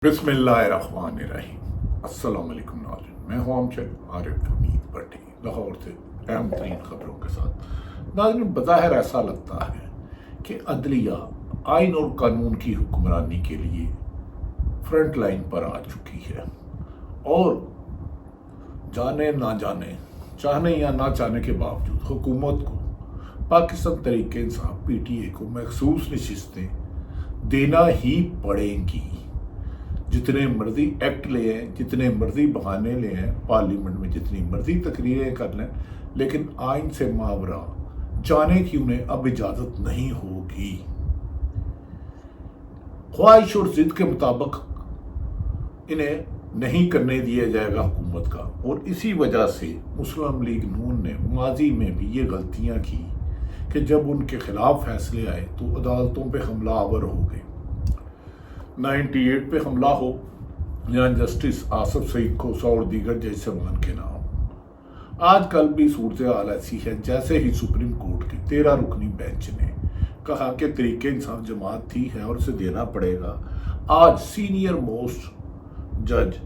बिस्मिल्लाहिर्रहमानिर्रहीम। अस्सलाम वालेकुम नाज़रीन, मैं हूं अमजद आरिफ हमीद भट्टी लाहौर से अहम तरीन खबरों के साथ। नाज़रीन, बज़ाहिर ऐसा लगता है कि अदलिया आइन और कानून की हुक्मरानी के लिए फ्रंट लाइन पर आ चुकी है और जाने ना जाने, चाहने या ना चाहने के बावजूद हुकूमत को पाकिस्तान तहरीक इंसाफ PTI को मखसूस नशिस्तें देना ही पड़ेंगी। जितने मर्जी एक्ट ले आए, जितने मर्जी बहाने ले आए, पार्लियामेंट में जितनी मर्जी तकरीरें कर लें, लेकिन आइन से मावरा जाने की उन्हें अब इजाज़त नहीं होगी। ख्वाहिश और जिद के मुताबिक इन्हें नहीं करने दिया जाएगा हुकूमत का। और इसी वजह से मुस्लिम लीग नून ने माजी में भी ये गलतियां की कि जब उनके खिलाफ फैसले आए तो अदालतों पे हमला आवर हो गए। 98 पे हमला हो या जस्टिस आसफ सईद खोसा और दीगर जजमान के नाम। आजकल भी सूरत हाल ऐसी है जैसे ही सुप्रीम कोर्ट के 13 रुकनी बेंच ने कहा कि तरीके इंसाफ जमात थी है और उसे देना पड़ेगा। आज सीनियर मोस्ट जज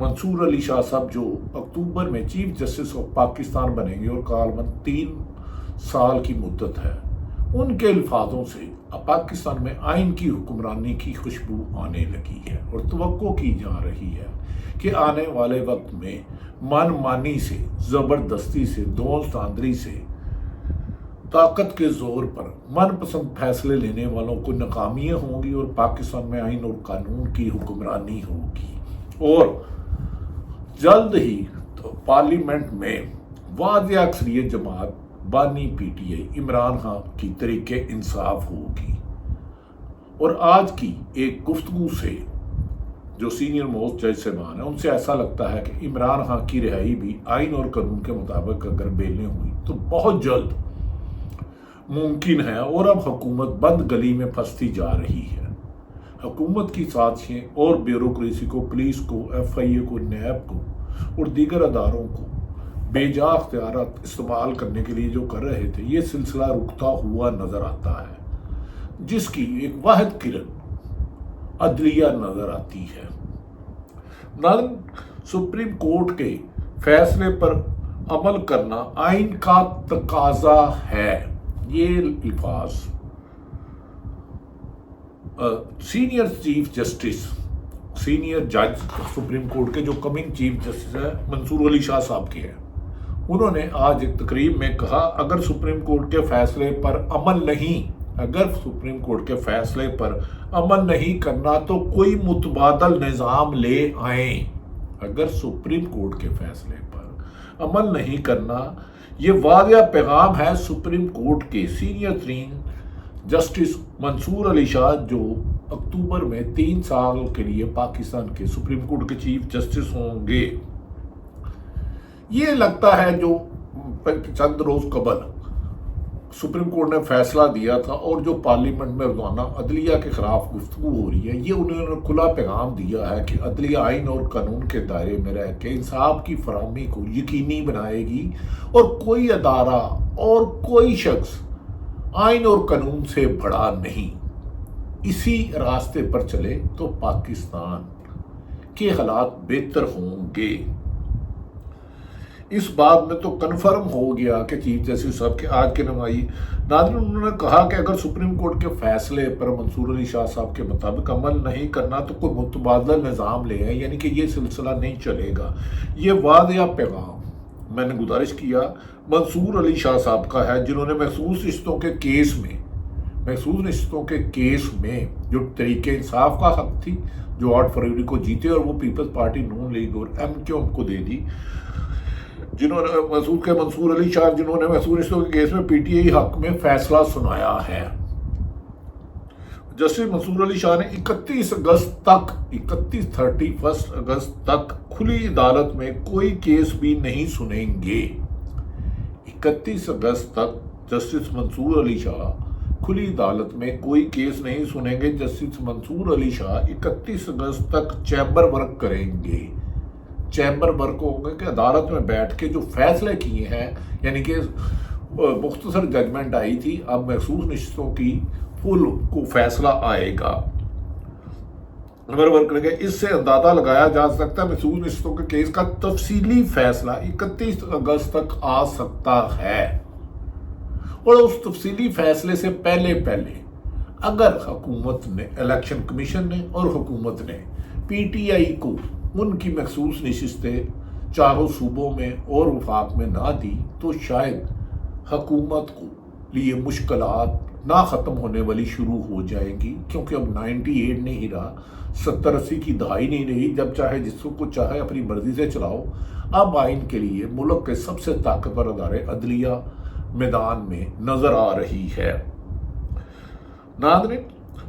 मंसूर अली शाह साहब, जो अक्टूबर में चीफ जस्टिस ऑफ पाकिस्तान बनेंगे और कालबंद 3 साल की मुद्दत है, उनके अल्फाजों से पाकिस्तान में आइन की हुक्मरानी की खुशबू आने लगी है और तवक्को की जा रही है कि आने वाले वक्त में मनमानी से, जबरदस्ती से, दोस्तांदरी से, ताकत के जोर पर मनपसंद फैसले लेने वालों को नाकामियां होंगी और पाकिस्तान में आइन और कानून की हुक्मरानी होगी। और जल्द ही तो पार्लियामेंट में वाज़ेह अक्सरियत जमात बानी PTI इमरान खान की तरीके इंसाफ होगी। और आज की एक गुफ्तगू से जो सीनियर मोस्ट जज साहबान है, उनसे ऐसा लगता है कि इमरान खान की रिहाई भी आइन और कानून के मुताबिक अगर बेलें हुई तो बहुत जल्द मुमकिन है। और अब हुकूमत बंद गली में फंसती जा रही है। हुकूमत की साजिशें और ब्यूरोक्रेसी को, पुलिस को, FIA को, नैब को और दीगर अदारों को बेजा अख्तियारात इस्तेमाल करने के लिए जो कर रहे थे, ये सिलसिला रुकता हुआ नजर आता है, जिसकी एक वाहिद किरण अदलिया नजर आती है। नाज़रीन, सुप्रीम कोर्ट के फैसले पर अमल करना आइन का तकाजा है। ये अल्फाज सीनियर चीफ जस्टिस, सीनियर जज सुप्रीम कोर्ट के जो कमिंग चीफ जस्टिस है मंसूर अली शाह साहब के हैं। उन्होंने आज एक तकरीब में कहा, अगर सुप्रीम कोर्ट के फैसले पर अमल नहीं करना तो कोई मुतबादल निज़ाम ले आए। अगर सुप्रीम कोर्ट के फैसले पर अमल नहीं करना, ये वाज़ेह पैगाम है सुप्रीम कोर्ट के सीनियर तरीन जस्टिस मंसूर अली शाह, जो अक्टूबर में 3 साल के लिए पाकिस्तान के सुप्रीम कोर्ट के चीफ जस्टिस होंगे। ये लगता है जो चंद रोज कबल सुप्रीम कोर्ट ने फैसला दिया था और जो पार्लियामेंट में रोजाना अदलिया के खिलाफ गुफ्तगू हो रही है, ये उन्होंने खुला पैगाम दिया है कि अदलिया आइन और कानून के दायरे में रह के इंसाफ की फराहमी को यकीनी बनाएगी और कोई अदारा और कोई शख्स आइन और कानून से बड़ा नहीं। इसी रास्ते पर चले तो पाकिस्तान के हालात बेहतर होंगे। इस बात में तो कन्फर्म हो गया कि चीफ जस्टिस साहब के आज के नुमाई नाज़रीन, उन्होंने कहा कि अगर सुप्रीम कोर्ट के फैसले पर मंसूर अली शाह साहब के मुताबिक अमल नहीं करना तो कोई मुतबादल निज़ाम ले आए, यानी कि ये सिलसिला नहीं चलेगा। ये वाज़ेह पैगाम मैंने गुजारिश किया मंसूर अली शाह साहब का है, जिन्होंने महसूस रिश्तों के केस में जो तरीके इंसाफ का हक थी, जो 8 फरवरी को जीते और वो पीपल्स पार्टी, नून लीग और MQM को दे दी, जिन्होंने मंसूर अली शाह जिन्होंने महसूस रिश्तों के केस में PTI हक में फैसला सुनाया है। जस्टिस मंसूर अली शाह ने 31 अगस्त तक खुली अदालत में कोई केस भी नहीं सुनेंगे। 31 अगस्त तक जस्टिस मंसूर अली शाह खुली अदालत में कोई केस नहीं सुनेंगे। जस्टिस मंसूर अली शाह 31 अगस्त तक चैम्बर वर्क करेंगे। चैम्बर वर्क होंगे कि अदालत में बैठ के जो फैसले किए हैं, यानी कि मुख्तसर जजमेंट आई थी, अब महसूस नशिस्तों की फुल को फैसला आएगा। बराबर करेंगे। इससे अंदाजा लगाया जा सकता है महसूस नशिस्तों के केस का तफसीली फैसला 31 अगस्त तक आ सकता है। और उस तफसीली फैसले से पहले पहले अगर हुकूमत ने, इलेक्शन कमीशन ने और हुकूमत ने पीटीआई को उनकी मखसूस नशिस्तें चारों सूबों में और वफाक में ना दी तो शायद हुकूमत को लिए मुश्किलात ना ख़त्म होने वाली शुरू हो जाएंगी, क्योंकि अब 98 नहीं रहा, 70-80 की दहाई नहीं रही जब चाहे जिसको चाहे अपनी मर्जी से चलाओ। अब आइन के लिए मुल्क के सबसे ताकतवर अदारे अदलिया मैदान में नजर आ रही है। नाज़रीन,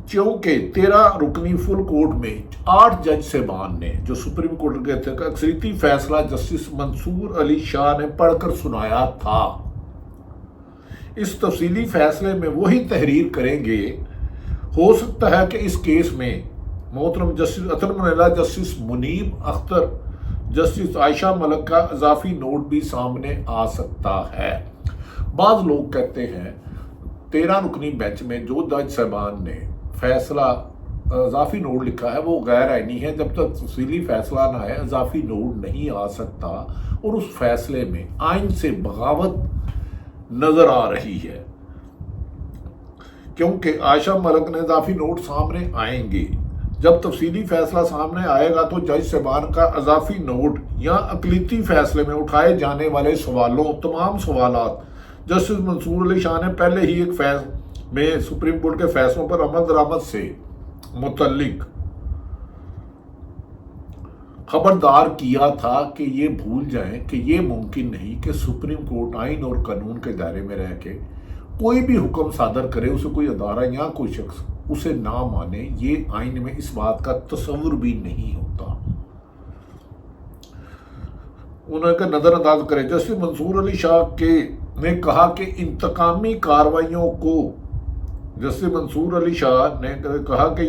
चूंकि 13 रुकनी फुल कोर्ट में 8 जज साहबान ने जो सुप्रीम कोर्ट के थे का अक्सरियती फैसला जस्टिस मंसूर अली शाह ने पढ़कर सुनाया था, इस तफसीली फैसले में वही तहरीर करेंगे। हो सकता है कि इस केस में मोहतरम जस्टिस अतर मुनैला, जस्टिस मुनीब अख्तर, जस्टिस आयशा मलिक का इजाफी नोट भी सामने आ सकता है। बाज़ लोग कहते हैं 13 रुकनी बेंच में जो जज साहबान ने फैसला इजाफी नोट लिखा है वो गैर आइनी है, जब तक तफसीली फैसला ना आए इजाफी नोट नहीं आ सकता। और उस फैसले में आइन से बगावत नजर आ रही है, क्योंकि आयशा मलिक ने इजाफी नोट सामने आएंगे। जब तफसीली फैसला सामने आएगा तो जज साहबान का इजाफी नोट या अकलीती फैसले में उठाए जाने वाले सवालों, तमाम सवालात जस्टिस मंसूर अली शाह ने पहले ही एक में सुप्रीम कोर्ट के फैसलों पर अमल दरामद से मुतल्लिक खबरदार किया था कि ये भूल जाएं कि ये मुमकिन नहीं कि सुप्रीम कोर्ट आइन और कानून के दायरे में रह के कोई भी हुक्म सादर करे, उसे कोई अदारा या कोई शख्स उसे ना माने। ये आइन में इस बात का तस्वुर भी नहीं होता। उन्होंने नजरअंदाज करे। जस्टिस मंसूर अली शाह ने कहा कि इंतकामी कार्रवाइयों को, जस्टिस मंसूर अली शाह ने कहा कि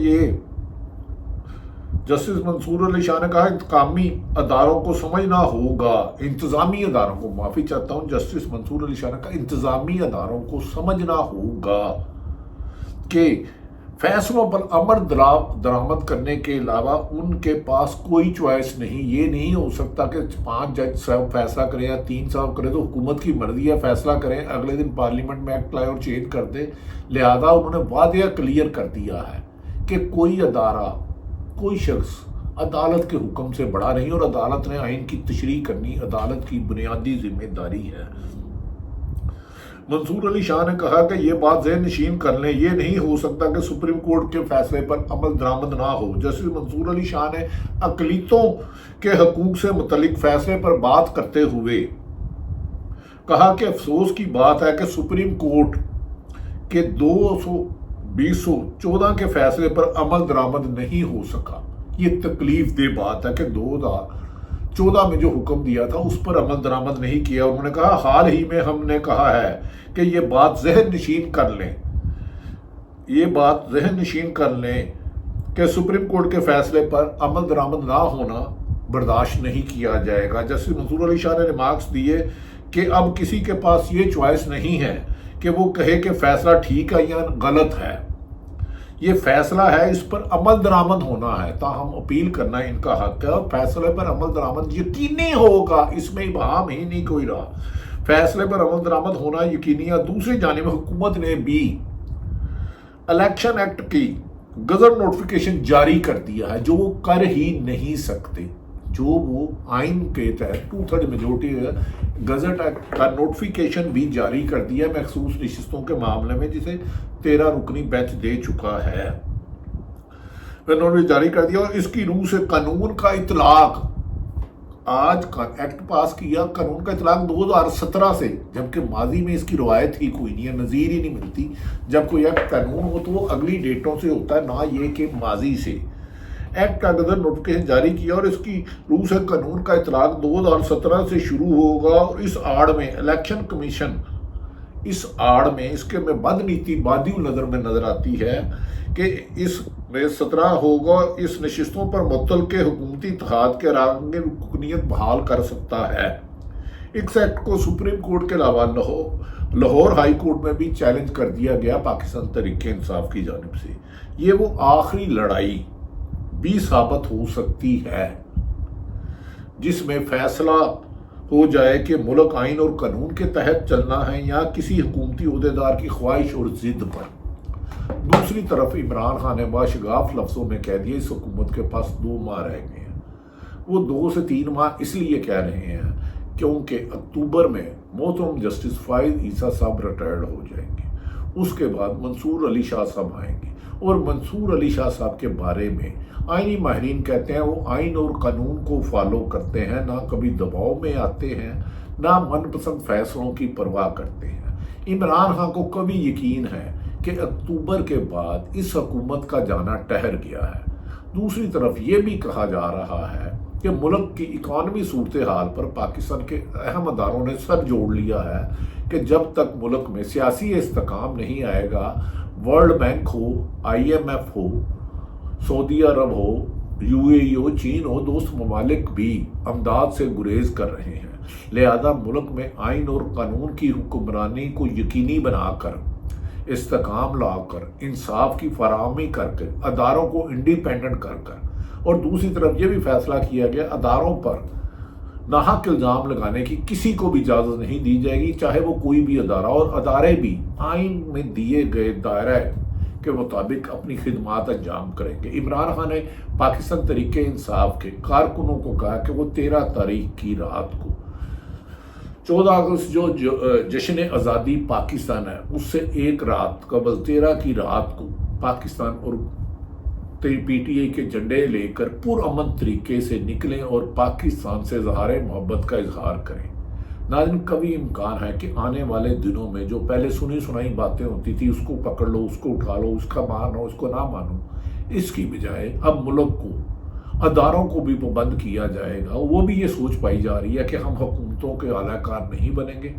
जस्टिस मंसूर अली शाह ने कहा इंतकामी अदारों को समझना होगा, इंतजामी अदारों को, माफी चाहता हूं, जस्टिस मंसूर अली शाह ने कहा इंतजामी अदारों को समझना होगा कि फैसलों पर अमल दरामद करने के अलावा उनके पास कोई चॉइस नहीं। ये नहीं हो सकता कि 5 जज साहब फैसला करें या 3 साहब करें तो हुकूमत की मर्जी है, फैसला करें, अगले दिन पार्लियामेंट में एक्ट लाए और चेंज कर दे। लिहाजा उन्होंने वादिया क्लियर कर दिया है कि कोई अदारा, कोई शख्स अदालत के हुक्म से बड़ा नहीं, और अदालत ने आइन की तशरीह करनी अदालत की बुनियादी जिम्मेदारी है। मंसूर अली शाह ने कहा कि ये बात ज़हन नशीन कर लें, ये नहीं हो सकता कि सुप्रीम कोर्ट के फैसले पर अमल दरामद ना हो। जस्टिस मंसूर अली शाह ने अकलीतों के हकूक से मुतल्लिक फैसले पर बात करते हुए कहा कि अफसोस की बात है कि सुप्रीम कोर्ट के 2014 के फैसले पर अमल दरामद नहीं हो सका। ये तकलीफ दे बात है कि 2014 में जो हुक्म दिया था उस पर अमल दरामद नहीं किया। उन्होंने कहा हाल ही में हमने कहा है कि ये बात ज़हन नशीन कर लें, ये बात ज़हन नशीन कर लें कि सुप्रीम कोर्ट के फैसले पर अमल दरामद ना होना बर्दाश्त नहीं किया जाएगा। जस्टिस मंसूर अली शाह ने रिमार्क्स दिए कि अब किसी के पास ये चॉइस नहीं है कि वो कहे कि फैसला ठीक है या गलत है। ये फैसला है, इस पर अमल दरामद होना है, ताहम अपील करना इनका हक है और फैसले पर अमल दरामद यकीनी होगा, इसमें इबहाम ही नहीं कोई रहा। फैसले पर अमल दरामद होना यकीनी है। दूसरी जानिब हुकूमत ने भी इलेक्शन एक्ट की गजट नोटिफिकेशन जारी कर दिया है, जो वो कर ही नहीं सकते, जो वो आइन के तहत 2/3 मेजोरिटी गजट एक्ट का नोटिफिकेशन भी जारी कर दिया मखसूस नशिस्तों के मामले में, जिसे 13 रुकनी बेंच दे चुका है। उन्होंने जारी कर दिया और इसकी रूह से कानून का इतलाक, आज का एक्ट पास किया, कानून का इतलाक 2017 से, जबकि माजी में इसकी रवायत ही कोई नहीं है, नज़ीर ही नहीं मिलती। जब कोई एक्ट कानून हो तो वो अगली डेटों से होता है, ना ये कि माजी से। एक्ट का गजट नोटिफिकेशन जारी किया और इसकी रूह से कानून का इतलाक 2017 से शुरू होगा। और इस आड़ में इलेक्शन कमीशन, इस आड़ में इसके में बदनीति बादी नजर में नजर आती है कि इसमें 17 होगा, इस नशिस्तों पर मुअत्तल के हुकूमती इत्तेहाद के आगे रुकनीत बहाल कर सकता है। इस एक्ट को सुप्रीम कोर्ट के अलावा लाहौर हाई कोर्ट में भी चैलेंज कर दिया गया पाकिस्तान तहरीक इंसाफ की जानिब से। ये वो आखिरी लड़ाई भी साबित हो सकती है, जिसमें फैसला हो जाए कि मुल्क आइन और कानून के तहत चलना है या किसी हुकूमती ओहदेदार की ख्वाहिश और जिद पर। दूसरी तरफ इमरान खान ने बाशगाफ लफ्जों में कह दिया इस हुकूमत के पास 2 माह रह गए हैं। वो 2 से 3 माह इसलिए कह रहे हैं क्योंकि अक्टूबर में मोहतरम जस्टिस फाइज ईसा साहब रिटायर्ड हो जाएंगे। उसके बाद मंसूर अली शाह साहब आएंगे और मंसूर अली शाह साहब के बारे में आईनी माहिरीन कहते हैं वो आइन और कानून को फॉलो करते हैं, ना कभी दबाव में आते हैं, ना मनपसंद फैसलों की परवाह करते हैं। इमरान खान को कभी यकीन है कि अक्टूबर के बाद इस हुकूमत का जाना ठहर गया है। दूसरी तरफ ये भी कहा जा रहा है कि मुल्क की इकॉनमी सूरत हाल पर पाकिस्तान के अहम अदारों ने सर जोड़ लिया है कि जब तक मुल्क में सियासी इस्तेकाम नहीं आएगा, वर्ल्ड बैंक हो, IMF हो, सऊदी अरब हो, UAE हो, चीन हो, दोस्त ममालिक भी अमदाद से गुरेज कर रहे हैं। लिहाजा मुल्क में आइन और कानून की हुक्मरानी को यकीनी बनाकर, इस्तेकाम लाकर, इंसाफ की फराहमी करके, अदारों को इंडिपेंडेंट कर और दूसरी तरफ ये भी फैसला किया गया अदारों पर नाहक इल्ज़ाम लगाने की किसी को भी इजाज़त नहीं दी जाएगी, चाहे वो कोई भी अदारा, और अदारे भी आइन में दिए गए दायरे के मुताबिक अपनी खिदमात अंजाम करेंगे। इमरान खान ने पाकिस्तान तरीके इंसाफ के कारकुनों को कहा कि वो 13 तारीख की रात को 14 अगस्त जो जश्न आज़ादी पाकिस्तान है उससे एक रात कबल 13 की रात को पाकिस्तान और PTI के झंडे लेकर पुरअमन तरीके से निकलें और पाकिस्तान से इज़हार मोहब्बत का इजहार करें। नाज़रीन, कभी इम्कान है कि आने वाले दिनों में जो पहले सुनी सुनाई बातें होती थी, उसको पकड़ लो, उसको उठा लो, उसका मानो, उसको ना मानो, इसकी बजाय अब मुल्क को, अदारों को भी पाबंद किया जाएगा। वो भी ये सोच पाई जा रही है कि हम हुकूमतों के आलाकार नहीं बनेंगे,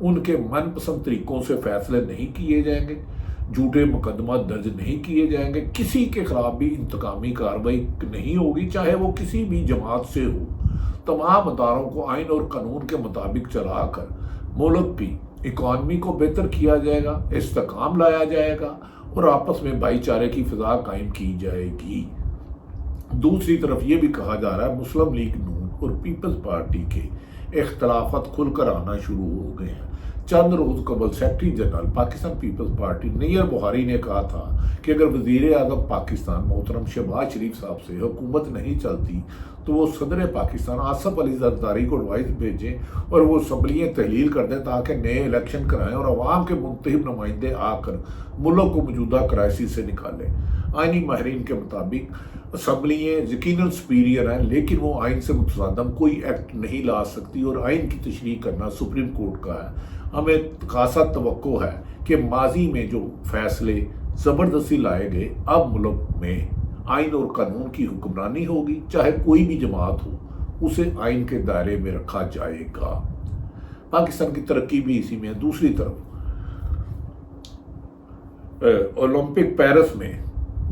उनके मनपसंद तरीकों से फैसले नहीं किए जाएंगे, झूठे मुकदमा दर्ज नहीं किए जाएंगे, किसी के खिलाफ भी इंतकामी कार्रवाई नहीं होगी, चाहे वो किसी भी जमात से हो। तमाम अदारों को आइन और कानून के मुताबिक चलाकर मुल्क की इकॉनमी को बेहतर किया जाएगा, इस्तेकाम लाया जाएगा और आपस में भाईचारे की फिजा कायम की जाएगी। दूसरी तरफ ये भी कहा जा रहा है मुस्लिम लीग नून और पीपल्स पार्टी के इख्तलाफात खुलकर आना शुरू हो गए हैं। चंद रोज कबल सेक्रेटरी जनरल पाकिस्तान पीपल्स पार्टी नैयर बुखारी ने कहा था कि अगर वजीर आज़म पाकिस्तान मोहतरम शहबाज शरीफ साहब से हुकूमत नहीं चलती तो वो सदर पाकिस्तान आसिफ अली जरदारी को एडवाइस भेजें और वो असम्बलियाँ तहलील कर दें ताकि नए इलेक्शन कराएं और अवाम के मुंतखब नुमाइंदे आकर मुल्क को मौजूदा क्राइसिस से निकालें। आइनी माहिरीन के मुताबिक असम्बलियाँ यकीनन सुपीरियर हैं, लेकिन वो आइन से मुतसादम कोई एक्ट नहीं ला सकती और आइन की तशरीह करना सुप्रीम कोर्ट का है। हमें खासा तवक्को है कि माजी में जो फैसले ज़बरदस्ती लाए गए, अब मुल्क में आइन और कानून की हुक्मरानी होगी, चाहे कोई भी जमात हो, उसे आइन के दायरे में रखा जाएगा। पाकिस्तान की तरक्की भी इसी में है। दूसरी तरफ ओलंपिक पेरिस में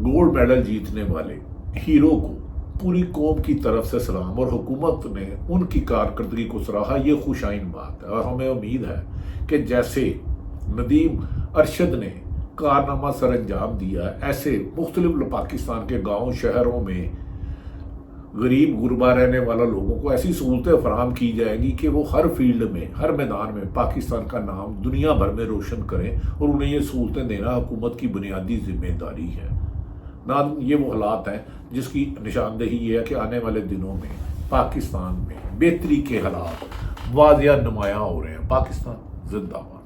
गोल्ड मेडल जीतने वाले हीरो को पूरी कौम की तरफ से सलाम और हुकूमत ने उनकी कारकर्दगी को सराहा। ये खुशाइन बात है और हमें उम्मीद है कि जैसे नदीम अरशद ने कारनामा सर अंजाम दिया, ऐसे मुख्तलिफ पाकिस्तान के गाँव शहरों में गरीब गुरबा रहने वाला लोगों को ऐसी सहूलतें फराहम की जाएगी कि वो हर फील्ड में, हर मैदान में पाकिस्तान का नाम दुनिया भर में रोशन करें और उन्हें ये सहूलतें देना हुकूमत की बुनियादी जिम्मेदारी है। ना ये वो हालात हैं जिसकी निशानदेही ये है कि आने वाले दिनों में पाकिस्तान में बेहतरी के हालात वाज़िया नुमायां हो रहे हैं। पाकिस्तान जिंदाबाद।